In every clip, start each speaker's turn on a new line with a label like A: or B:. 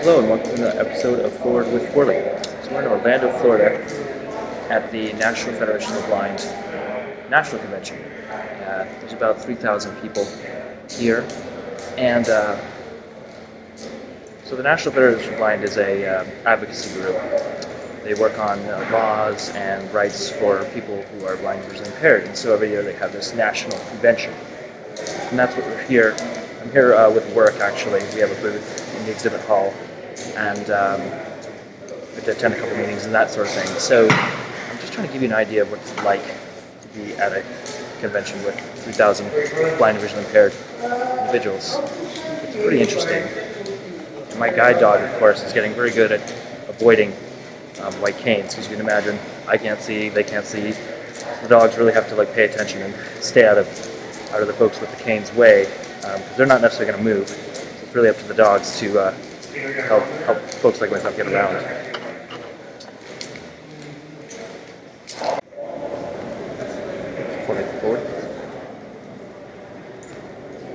A: Hello and welcome to the episode of Forward with Forli. So we're in Orlando, Florida at the National Federation of the Blind National Convention. There's about 3,000 people here, and so the National Federation of the Blind is a advocacy group. They work on laws and rights for people who are blind and visually impaired, and so every year they have this national convention. And that's what we're here. I'm here with work, actually. We have a booth in the exhibit hall, and we have to attend a couple meetings and that sort of thing. So I'm just trying to give you an idea of what it's like to be at a convention with 3,000 blind and visually impaired individuals. It's pretty interesting. And my guide dog, of course, is getting very good at avoiding white canes, because you can imagine I can't see, they can't see. So the dogs really have to pay attention and stay out of the folks with the canes' way, because they're not necessarily going to move. So it's really up to the dogs to help folks like myself get around. Forward.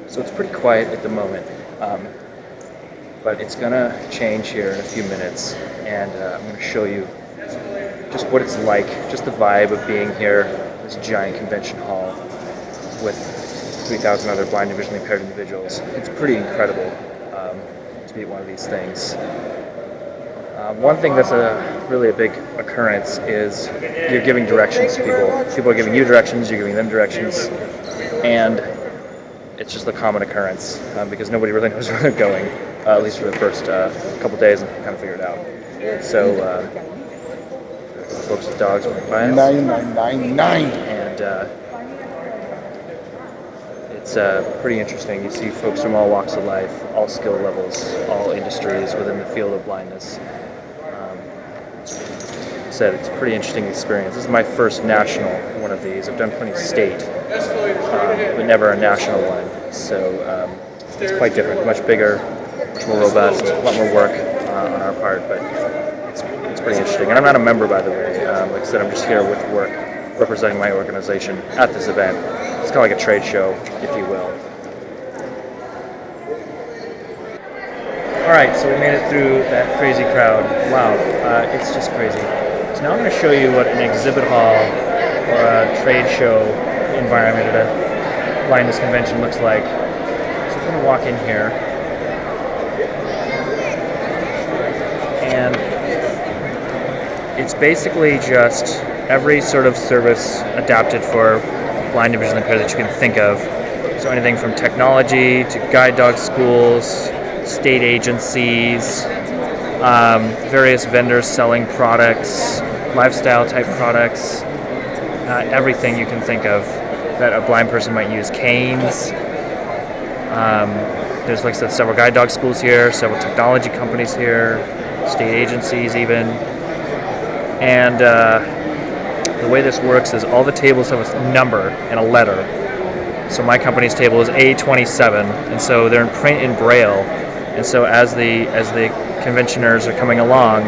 A: So it's pretty quiet at the moment, but it's going to change here in a few minutes, and I'm going to show you just what it's like, just the vibe of being here, this giant convention hall with 3,000 other blind and visually impaired individuals. It's pretty incredible to be at one of these things. One thing that's really a big occurrence is you're giving directions to people. People are giving you directions, you're giving them directions, and it's just a common occurrence because nobody really knows where they're going, at least for the first couple days, and kind of figure it out. So, folks with dogs went by us.
B: 9999.
A: And it's pretty interesting. You see folks from all walks of life, all skill levels, all industries within the field of blindness. It's a pretty interesting experience. This is my first national one of these. I've done plenty of state, but never a national one. So it's quite different, much bigger, much more robust, a lot more work on our part, but it's pretty interesting. And I'm not a member, by the way. Like I said, I'm just here with work, representing my organization at this event. It's kind of like a trade show, if you will. Alright, so we made it through that crazy crowd. Wow, it's just crazy. So now I'm going to show you what an exhibit hall or a trade show environment at a blindness convention looks like. So I'm going to walk in here, and it's basically just every sort of service adapted for blind and visually impaired that you can think of. So anything from technology to guide dog schools, state agencies, various vendors selling products, lifestyle type products, everything you can think of that a blind person might use. Canes. There's, like I said, several guide dog schools here, several technology companies here, state agencies even. And the way this works is all the tables have a number and a letter. So my company's table is A27, and so they're in print in Braille. And so as the conventioners are coming along,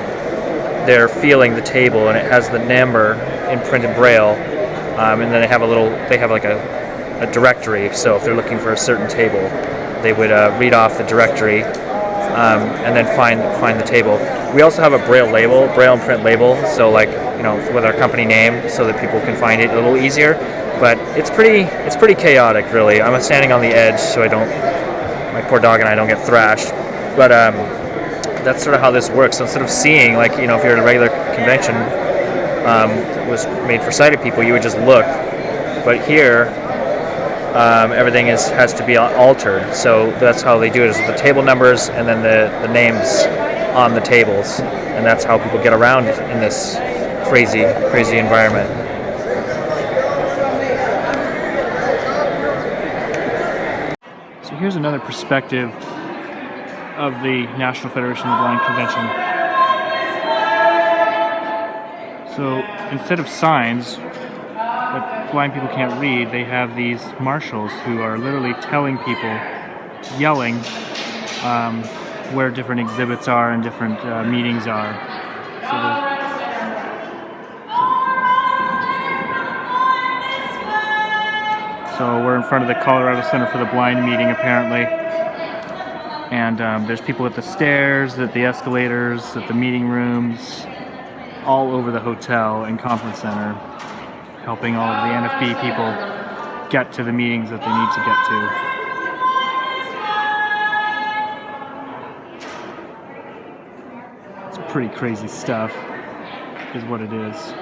A: they're feeling the table, and it has the number in printed Braille. And then they have a directory. So if they're looking for a certain table, they would read off the directory and then find the table. We also have a Braille and print label. So with our company name, so that people can find it a little easier. But it's pretty chaotic, really. I'm standing on the edge, so my poor dog and I don't get thrashed. But that's sort of how this works. So instead of seeing, if you're at a regular convention that was made for sighted people, you would just look. But here, everything has to be altered. So that's how they do it, is with the table numbers and then the names on the tables. And that's how people get around in this crazy, crazy environment. So here's another perspective of the National Federation of the Blind Convention. So instead of signs that blind people can't read, they have these marshals who are literally telling people, yelling, where different exhibits are and different meetings are. So we're in front of the Colorado Center for the Blind meeting, apparently.
B: And there's people at the stairs, at the escalators, at the meeting rooms, all over the hotel and conference center, helping all of the NFB people get to the meetings that they need to get to. It's pretty crazy stuff, is what it is.